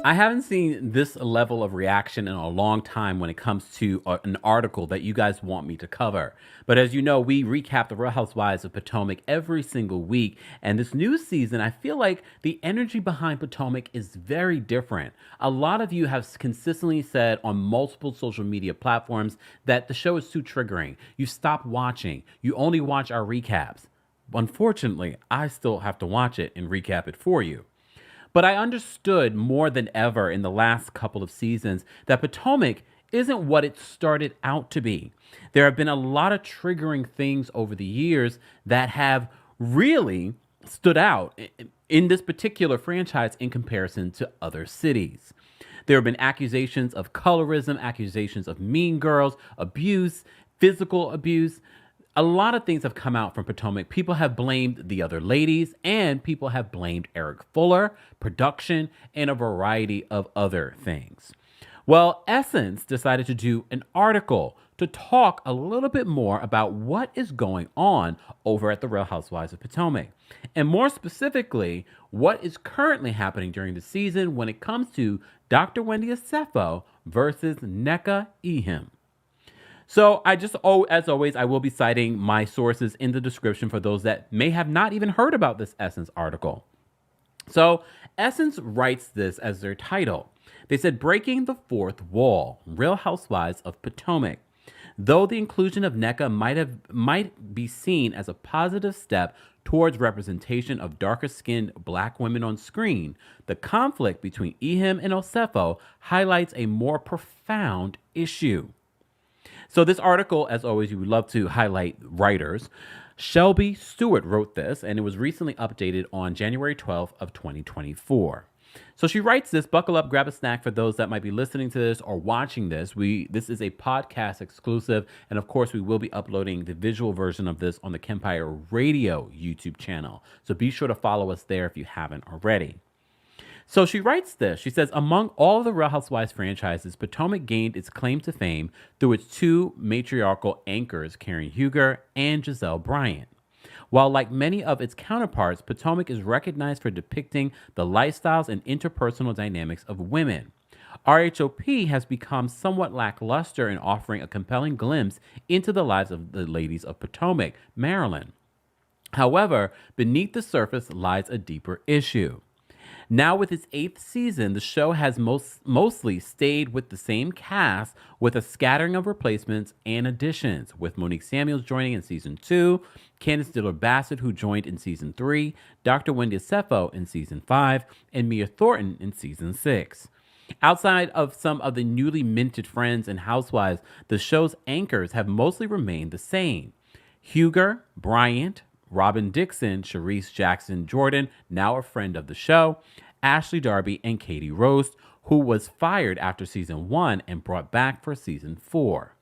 I haven't seen this level of reaction in a long time when it comes to an article that you guys want me to cover. But as you know, we recap the Real Housewives of Potomac every single week. And this new season, I feel like the energy behind Potomac is very different. A lot of you have consistently said on multiple social media platforms that the show is too triggering. You stop watching, you only watch our recaps. Unfortunately, I still have to watch it and recap it for you. But I understood more than ever in the last couple of seasons that Potomac isn't what it started out to be. There have been a lot of triggering things over the years that have really stood out in this particular franchise in comparison to other cities. There have been accusations of colorism, accusations of mean girls, abuse, physical abuse. A lot of things have come out from Potomac. People have blamed the other ladies, and people have blamed Eric Fuller, production, and a variety of other things. Well, Essence decided to do an article to talk a little bit more about what is going on over at the Real Housewives of Potomac. And more specifically, what is currently happening during the season when it comes to Dr. Wendy Asefo versus Nneka Ihim. So as always, I will be citing my sources in the description for those that may have not even heard about this Essence article. So Essence writes this as their title. They said, "Breaking the Fourth Wall, Real Housewives of Potomac. Though the inclusion of Nneka might be seen as a positive step towards representation of darker-skinned black women on screen, the conflict between Ihim and Asefo highlights a more profound issue." So this article, as always, you would love to highlight writers. Shelby Stewart wrote this, and it was recently updated on January 12th of 2024. So she writes this, buckle up, grab a snack for those that might be listening to this or watching this. This is a podcast exclusive, and of course, we will be uploading the visual version of this on the Kempire Radio YouTube channel. So be sure to follow us there if you haven't already. So she writes this. She says, among all of the Real Housewives franchises, Potomac gained its claim to fame through its two matriarchal anchors, Karen Huger and Giselle Bryant. While like many of its counterparts, Potomac is recognized for depicting the lifestyles and interpersonal dynamics of women. RHOP has become somewhat lackluster in offering a compelling glimpse into the lives of the ladies of Potomac, Maryland. However, beneath the surface lies a deeper issue. Now, with its 8th season, the show has mostly stayed with the same cast, with a scattering of replacements and additions, with Monique Samuels joining in season 2, Candice Dillard-Bassett, who joined in season 3, Dr. Wendy Asefo in season 5, and Mia Thornton in season 6. Outside of some of the newly minted friends and housewives, the show's anchors have mostly remained the same. Huger, Bryant, Robin Dixon, Sharice Jackson Jordan, now a friend of the show, Ashley Darby, and Katie Roast, who was fired after season 1 and brought back for season 4.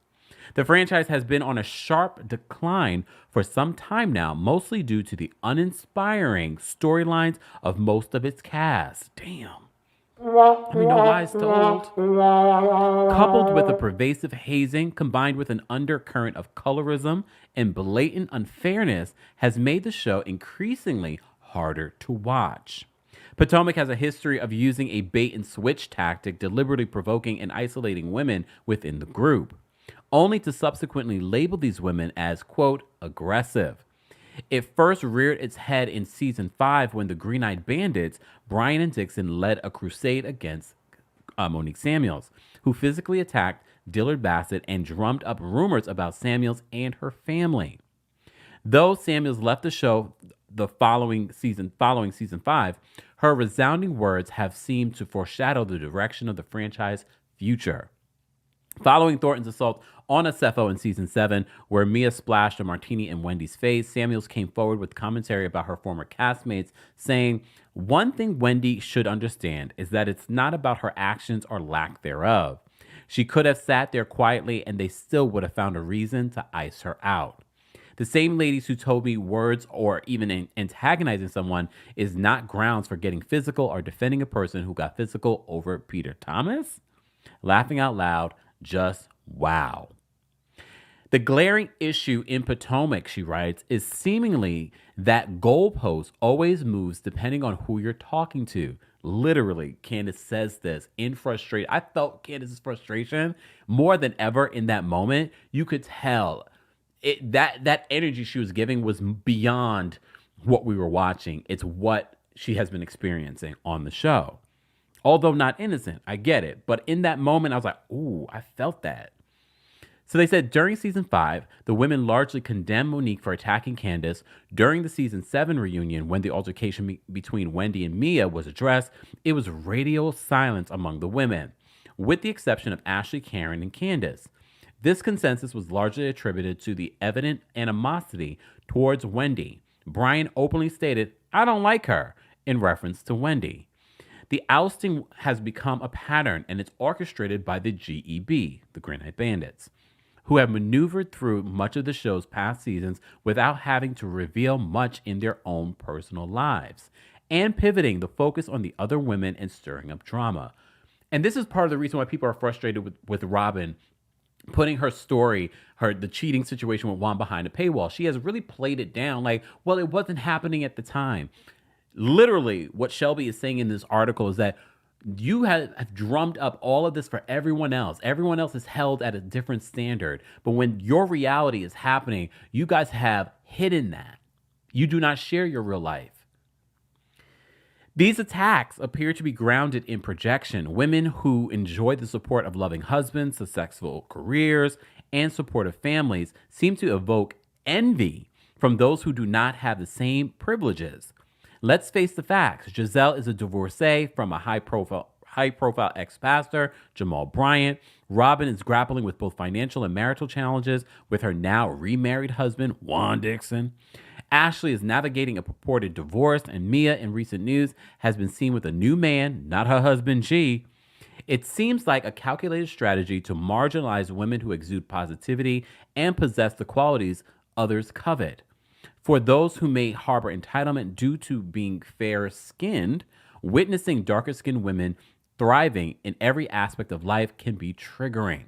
The franchise has been on a sharp decline for some time now, mostly due to the uninspiring storylines of most of its cast. Damn. Let me know why it's so old. Coupled with a pervasive hazing combined with an undercurrent of colorism and blatant unfairness has made the show increasingly harder to watch. Potomac has a history of using a bait and switch tactic, deliberately provoking and isolating women within the group, only to subsequently label these women as, quote, aggressive. It first reared its head in season 5 when the Green-Eyed Bandits, Brian and Dixon, led a crusade against Monique Samuels, who physically attacked Dillard-Bassett and drummed up rumors about Samuels and her family. Though Samuels left the show following season 5, her resounding words have seemed to foreshadow the direction of the franchise's future. Following Thornton's assault on Asefo in season 7, where Mia splashed a martini in Wendy's face, Samuels came forward with commentary about her former castmates, saying, "One thing Wendy should understand is that it's not about her actions or lack thereof. She could have sat there quietly and they still would have found a reason to ice her out. The same ladies who told me words or even antagonizing someone is not grounds for getting physical or defending a person who got physical over Peter Thomas?" Laughing out loud, just wow. The glaring issue in Potomac, she writes, is seemingly that goalpost always moves depending on who you're talking to. Literally, Candace says this in frustration. I felt Candace's frustration more than ever in that moment. You could tell that energy she was giving was beyond what we were watching. It's what she has been experiencing on the show. Although not innocent, I get it. But in that moment, I was like, ooh, I felt that. So they said during season 5, the women largely condemned Monique for attacking Candace. During the season 7 reunion, when the altercation between Wendy and Mia was addressed, it was radio silence among the women, with the exception of Ashley, Karen, and Candace. This consensus was largely attributed to the evident animosity towards Wendy. Brian openly stated, "I don't like her," in reference to Wendy. The ousting has become a pattern, and it's orchestrated by the GEB, the Green Eyed Bandits, who have maneuvered through much of the show's past seasons without having to reveal much in their own personal lives, and pivoting the focus on the other women and stirring up drama. And this is part of the reason why people are frustrated with Robin putting her story, the cheating situation with Juan behind a paywall. She has really played it down like, well, it wasn't happening at the time. Literally, what Shelby is saying in this article is that you have drummed up all of this for everyone else. Everyone else is held at a different standard. But when your reality is happening, you guys have hidden that. You do not share your real life. These attacks appear to be grounded in projection. Women who enjoy the support of loving husbands, successful careers, and supportive families seem to evoke envy from those who do not have the same privileges. Let's face the facts. Giselle is a divorcee from a high-profile ex-pastor, Jamal Bryant. Robin is grappling with both financial and marital challenges with her now remarried husband, Juan Dixon. Ashley is navigating a purported divorce, and Mia, in recent news, has been seen with a new man, not her husband, G. It seems like a calculated strategy to marginalize women who exude positivity and possess the qualities others covet. For those who may harbor entitlement due to being fair-skinned, witnessing darker-skinned women thriving in every aspect of life can be triggering.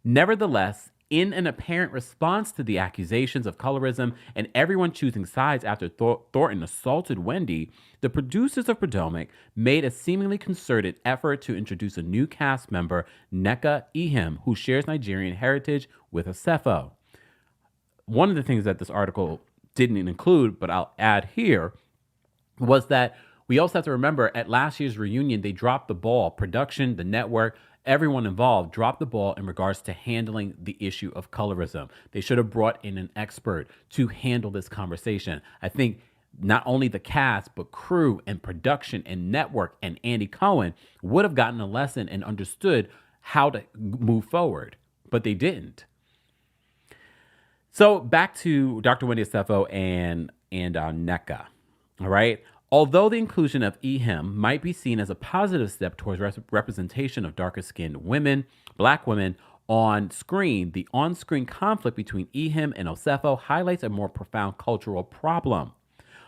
Nevertheless, in an apparent response to the accusations of colorism and everyone choosing sides after Thornton assaulted Wendy, the producers of Potomac made a seemingly concerted effort to introduce a new cast member, Nneka Ihem, who shares Nigerian heritage with Osefo. One of the things that this article didn't include, but I'll add here, was that we also have to remember at last year's reunion, they dropped the ball. Production, the network, everyone involved dropped the ball in regards to handling the issue of colorism. They should have brought in an expert to handle this conversation. I think not only the cast, but crew and production and network and Andy Cohen would have gotten a lesson and understood how to move forward, but they didn't. So back to Dr. Wendy Osefo and Nneka, all right? Although the inclusion of Ehem might be seen as a positive step towards representation of darker-skinned women, black women on screen, the on-screen conflict between Ehem and Osefo highlights a more profound cultural problem.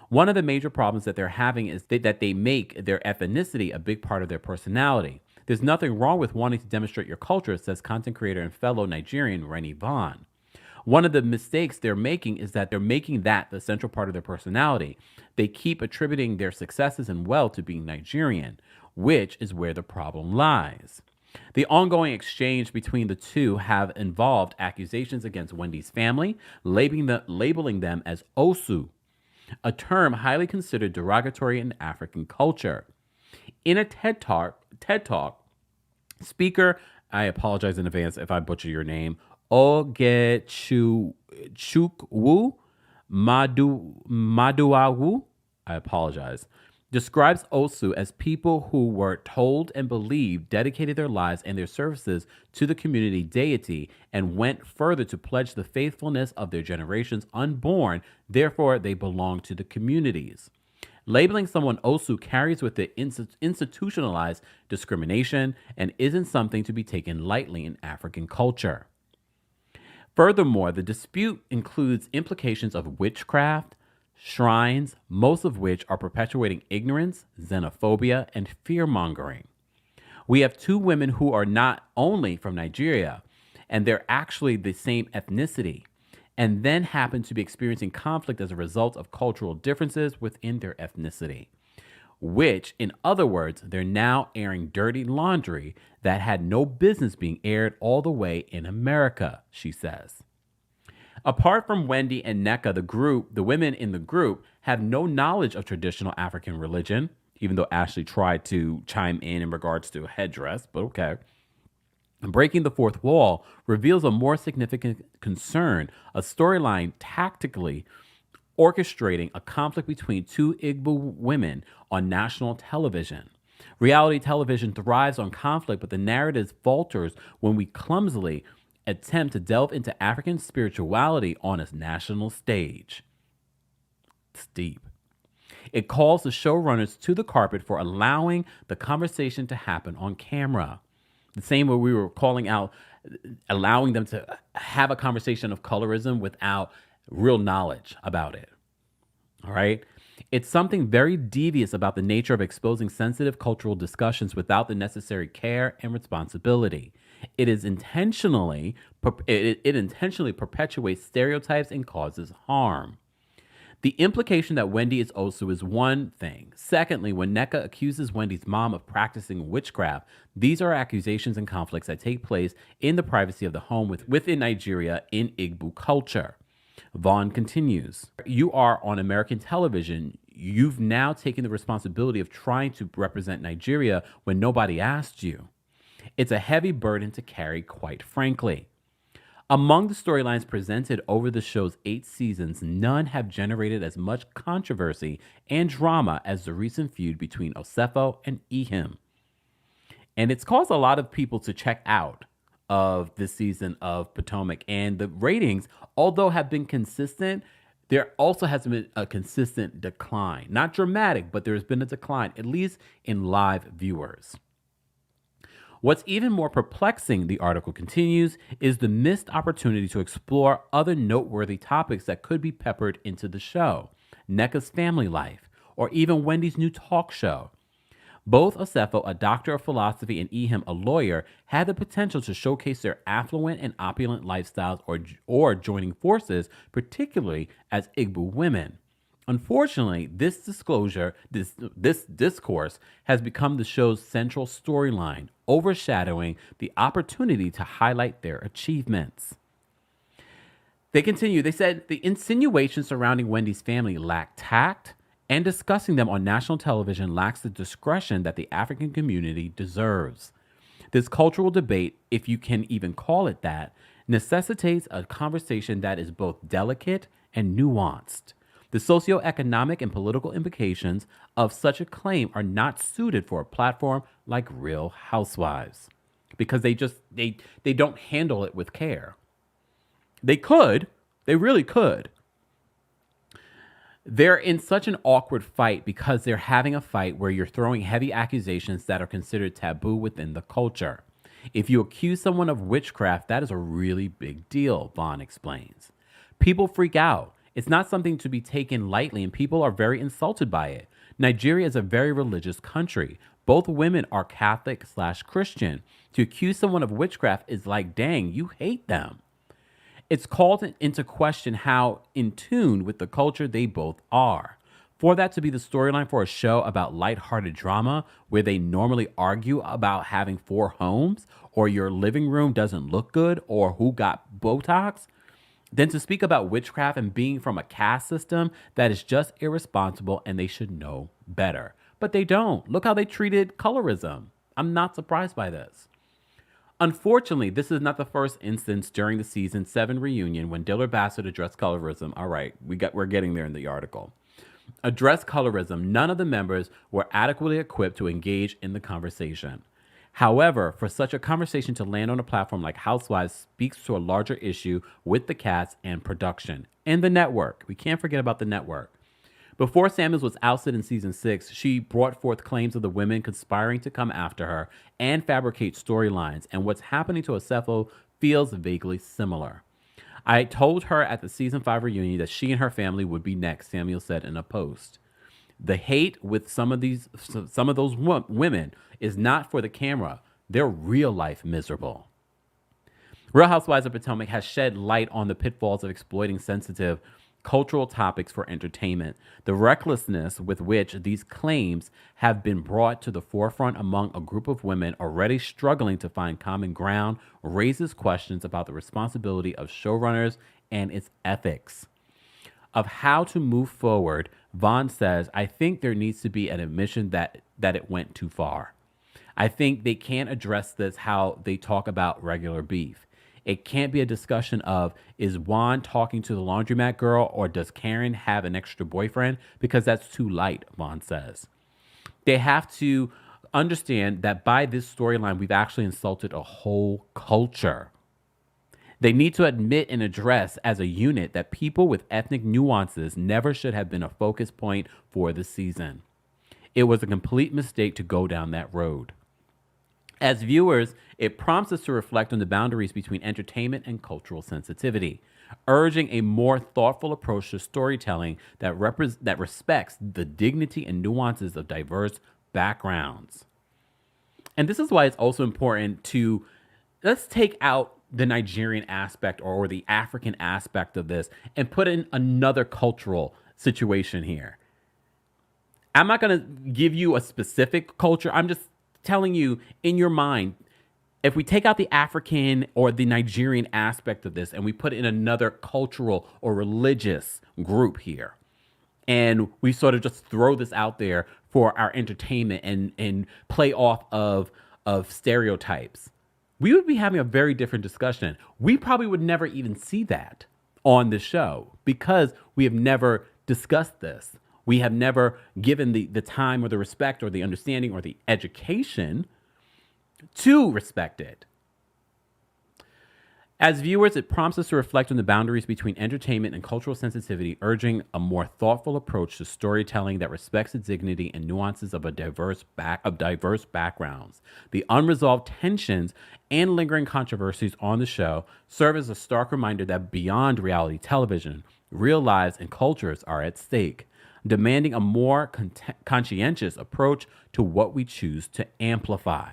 One of the major problems that they're having is that they make their ethnicity a big part of their personality. There's nothing wrong with wanting to demonstrate your culture, says content creator and fellow Nigerian Rennie Vaughn. One of the mistakes they're making is that they're making that the central part of their personality. They keep attributing their successes and wealth to being Nigerian, which is where the problem lies. The ongoing exchange between the two have involved accusations against Wendy's family, labeling them as Osu, a term highly considered derogatory in African culture. In a TED Talk, speaker, I apologize in advance if I butcher your name, Ogechukwu Maduawu, I apologize, describes Osu as people who were told and believed dedicated their lives and their services to the community deity and went further to pledge the faithfulness of their generations unborn, therefore they belong to the communities. Labeling someone Osu carries with it institutionalized discrimination and isn't something to be taken lightly in African culture. Furthermore, the dispute includes implications of witchcraft, shrines, most of which are perpetuating ignorance, xenophobia, and fear-mongering. We have two women who are not only from Nigeria, and they're actually the same ethnicity, and then happen to be experiencing conflict as a result of cultural differences within their ethnicity. which, in other words, they're now airing dirty laundry that had no business being aired all the way in America, she says. Apart from Wendy and Nneka, the women in the group have no knowledge of traditional African religion, even though Ashley tried to chime in regards to a headdress, but okay. Breaking the fourth wall reveals a more significant concern, a storyline tactically orchestrating a conflict between two Igbo women on national television. Reality television thrives on conflict, but the narrative falters when we clumsily attempt to delve into African spirituality on a national stage. It's deep. It calls the showrunners to the carpet for allowing the conversation to happen on camera. The same way we were calling out, allowing them to have a conversation of colorism without real knowledge about it. All right? It's something very devious about the nature of exposing sensitive cultural discussions without the necessary care and responsibility. It intentionally perpetuates stereotypes and causes harm. The implication that Wendy is Osu is one thing. Secondly, when Nneka accuses Wendy's mom of practicing witchcraft, these are accusations and conflicts that take place in the privacy of the home within Nigeria in Igbo culture. Vaughn continues, you are on American television. You've now taken the responsibility of trying to represent Nigeria when nobody asked you. It's a heavy burden to carry, quite frankly. Among the storylines presented over the show's 8 seasons, none have generated as much controversy and drama as the recent feud between Osefo and Ehim. And it's caused a lot of people to check out of this season of Potomac. And the ratings, although have been consistent, there also has been a consistent decline. Not dramatic, but there's been a decline, at least in live viewers. What's even more perplexing, the article continues, is the missed opportunity to explore other noteworthy topics that could be peppered into the show. Nneka's family life, or even Wendy's new talk show. Both Osefo, a doctor of philosophy, and Ehim, a lawyer, had the potential to showcase their affluent and opulent lifestyles or joining forces, particularly as Igbo women. Unfortunately, this discourse has become the show's central storyline, overshadowing the opportunity to highlight their achievements. They continue, they said the insinuations surrounding Wendy's family lack tact, and discussing them on national television lacks the discretion that the African community deserves. This cultural debate, if you can even call it that, necessitates a conversation that is both delicate and nuanced. The socioeconomic and political implications of such a claim are not suited for a platform like Real Housewives because they don't handle it with care. They really could. They're in such an awkward fight because they're having a fight where you're throwing heavy accusations that are considered taboo within the culture. If you accuse someone of witchcraft, that is a really big deal, Vaughn explains. People freak out. It's not something to be taken lightly, and people are very insulted by it. Nigeria is a very religious country. Both women are Catholic/Christian. To accuse someone of witchcraft is like, dang, you hate them. It's called into question how in tune with the culture they both are. For that to be the storyline for a show about lighthearted drama where they normally argue about having 4 homes or your living room doesn't look good or who got Botox, then to speak about witchcraft and being from a caste system that is just irresponsible and they should know better. But they don't. Look how they treated colorism. I'm not surprised by this. Unfortunately, this is not the first instance during the season 7 reunion when Dillard Bassett addressed colorism. All right, we're getting there in the article. Addressed colorism, none of the members were adequately equipped to engage in the conversation. However, for such a conversation to land on a platform like Housewives speaks to a larger issue with the cast and production and the network. We can't forget about the network. Before Samuels was ousted in season 6, she brought forth claims of the women conspiring to come after her and fabricate storylines, and what's happening to Osefo feels vaguely similar. I told her at the season 5 reunion that she and her family would be next, Samuel said in a post. The hate with some of those women is not for the camera. They're real life miserable. Real Housewives of Potomac has shed light on the pitfalls of exploiting sensitive cultural topics for entertainment. The recklessness with which these claims have been brought to the forefront among a group of women already struggling to find common ground raises questions about the responsibility of showrunners and its ethics. Of how to move forward, Vaughn says, I think there needs to be an admission that it went too far. I think they can't address this how they talk about regular beef. It can't be a discussion of, is Juan talking to the laundromat girl or does Karen have an extra boyfriend? Because that's too light, Vaughn says. They have to understand that by this storyline, we've actually insulted a whole culture. They need to admit and address as a unit that people with ethnic nuances never should have been a focus point for the season. It was a complete mistake to go down that road. As viewers, it prompts us to reflect on the boundaries between entertainment and cultural sensitivity, urging a more thoughtful approach to storytelling that respects the dignity and nuances of diverse backgrounds. And this is why it's also important to, let's take out the Nigerian aspect or the African aspect of this and put in another cultural situation here. I'm not going to give you a specific culture. I'm just telling you in your mind, if we take out the African or the Nigerian aspect of this and we put in another cultural or religious group here, and we sort of just throw this out there for our entertainment and play off of stereotypes, we would be having a very different discussion. We probably would never even see that on the show because we have never discussed this. We have never given the time or the respect or the understanding or the education to respect it. As viewers, it prompts us to reflect on the boundaries between entertainment and cultural sensitivity, urging a more thoughtful approach to storytelling that respects the dignity and nuances of diverse backgrounds. The unresolved tensions and lingering controversies on the show serve as a stark reminder that beyond reality television, real lives and cultures are at stake, demanding a more conscientious approach to what we choose to amplify.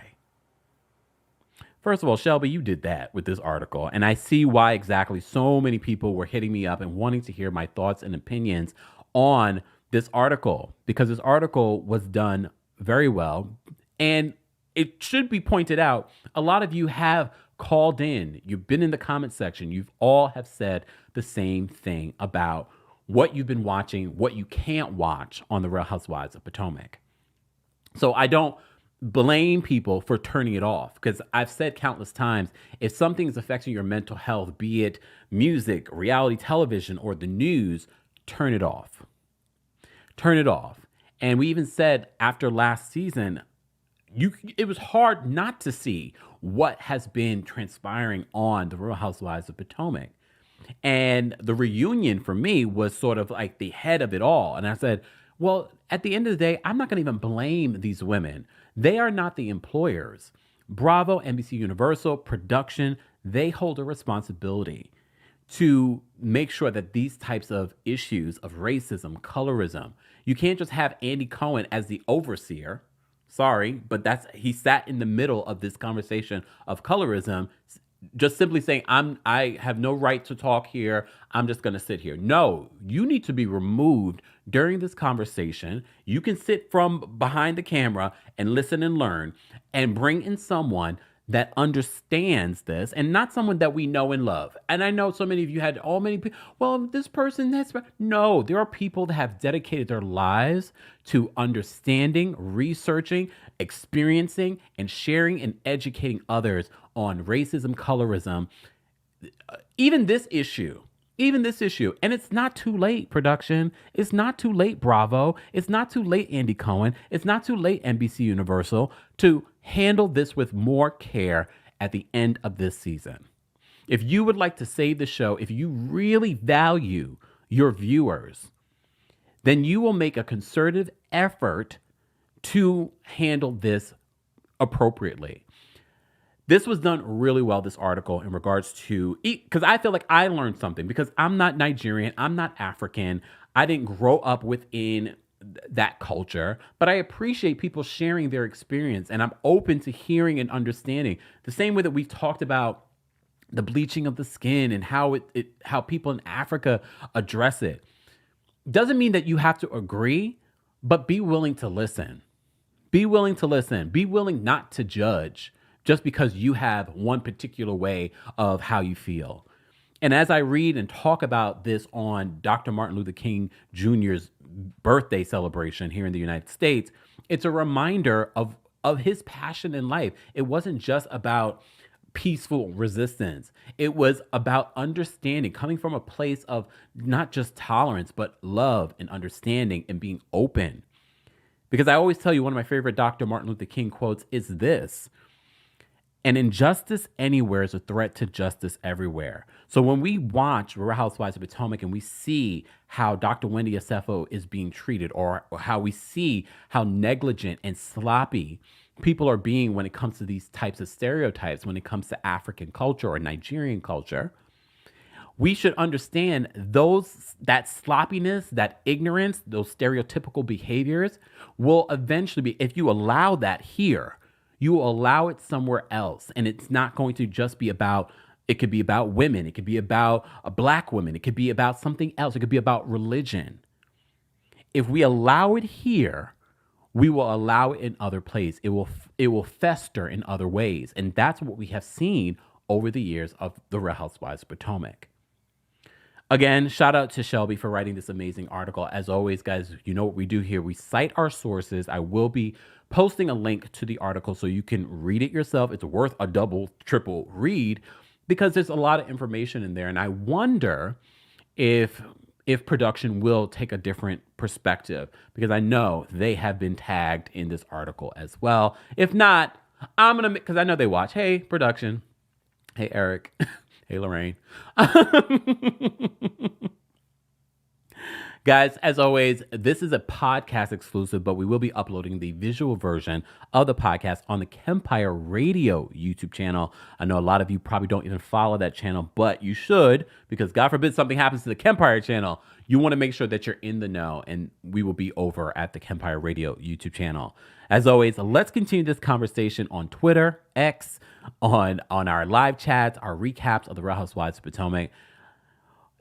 First of all, Shelby, you did that with this article, and I see why exactly so many people were hitting me up and wanting to hear my thoughts and opinions on this article, because this article was done very well. And it should be pointed out, a lot of you have called in, you've been in the comment section, you've all have said the same thing about what you've been watching, what you can't watch on the Real Housewives of Potomac. So I don't blame people for turning it off, because I've said countless times, if something is affecting your mental health, be it music, reality television, or the news, turn it off. Turn it off. And we even said after last season, it was hard not to see what has been transpiring on the Real Housewives of Potomac. And the reunion for me was sort of like the head of it all. And I said, well, at the end of the day, I'm not going to even blame these women. They are not the employers. Bravo, NBC Universal, production, they hold a responsibility to make sure that these types of issues of racism, colorism, you can't just have Andy Cohen as the overseer. Sorry, but he sat in the middle of this conversation of colorism, just simply saying, I have no right to talk here. I'm just going to sit here. No, you need to be removed during this conversation. You can sit from behind the camera and listen and learn and bring in someone that understands this and not someone that we know and love. And I know so many of you had many people, well, this person, no, there are people that have dedicated their lives to understanding, researching, experiencing, and sharing and educating others on racism, colorism, even this issue. And it's not too late, production. It's not too late, Bravo. It's not too late, Andy Cohen. It's not too late, NBC Universal, to handle this with more care at the end of this season. If you would like to save the show, if you really value your viewers, then you will make a concerted effort to handle this appropriately. This was done really well, this article, in regards to, because I feel like I learned something, because I'm not Nigerian, I'm not African, I didn't grow up within that culture, but I appreciate people sharing their experience, and I'm open to hearing and understanding. The same way that we've talked about the bleaching of the skin and how how people in Africa address it. Doesn't mean that you have to agree, but be willing to listen. Be willing to listen. Be willing not to judge just because you have one particular way of how you feel. And as I read and talk about this on Dr. Martin Luther King Jr.'s birthday celebration here in the United States, it's a reminder of his passion in life. It wasn't just about peaceful resistance. It was about understanding, coming from a place of not just tolerance, but love and understanding and being open. Because I always tell you, one of my favorite Dr. Martin Luther King quotes is this: an injustice anywhere is a threat to justice everywhere. So when we watch Real Housewives of Potomac and we see how Dr. Wendy Asefo is being treated, or how we see how negligent and sloppy people are being when it comes to these types of stereotypes, when it comes to African culture or Nigerian culture, we should understand that sloppiness, that ignorance, those stereotypical behaviors will eventually be, if you allow that here, you will allow it somewhere else. And it's not going to just be about, it could be about women. It could be about Black women. It could be about something else. It could be about religion. If we allow it here, we will allow it in other places. It will fester in other ways. And that's what we have seen over the years of the Real Housewives of Potomac. Again, shout out to Shelby for writing this amazing article. As always, guys, you know what we do here. We cite our sources. I will be posting a link to the article so you can read it yourself. It's worth a double, triple read because there's a lot of information in there. And I wonder if production will take a different perspective, because I know they have been tagged in this article as well. If not, I'm going to, because I know they watch. Hey, production. Hey, Eric. Hey, Lorraine. Guys, as always, this is a podcast exclusive, but we will be uploading the visual version of the podcast on the Kempire Radio YouTube channel. I know a lot of you probably don't even follow that channel, but you should, because God forbid something happens to the Kempire channel. You want to make sure that you're in the know, and we will be over at the Kempire Radio YouTube channel. As always, let's continue this conversation on Twitter, X, on our live chats, our recaps of the Real Housewives of Potomac.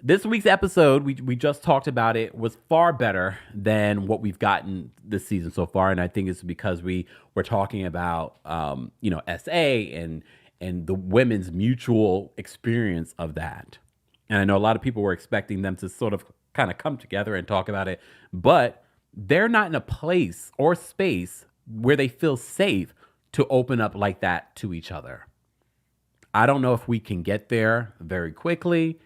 This week's episode, we just talked about it, was far better than what we've gotten this season so far. And I think it's because we were talking about, SA and the women's mutual experience of that. And I know a lot of people were expecting them to sort of kind of come together and talk about it, but they're not in a place or space where they feel safe to open up like that to each other. I don't know if we can get there very quickly,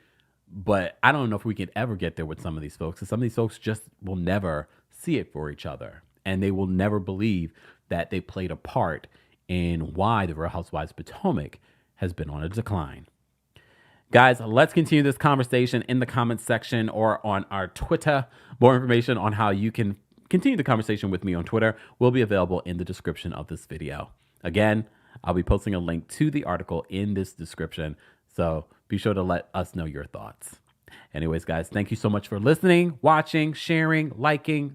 but I don't know if we can ever get there with some of these folks. Because some of these folks just will never see it for each other. And they will never believe that they played a part in why the Real Housewives of Potomac has been on a decline. Guys, let's continue this conversation in the comments section or on our Twitter. More information on how you can continue the conversation with me on Twitter will be available in the description of this video. Again, I'll be posting a link to the article in this description. So be sure to let us know your thoughts. Anyways, guys, thank you so much for listening, watching, sharing, liking.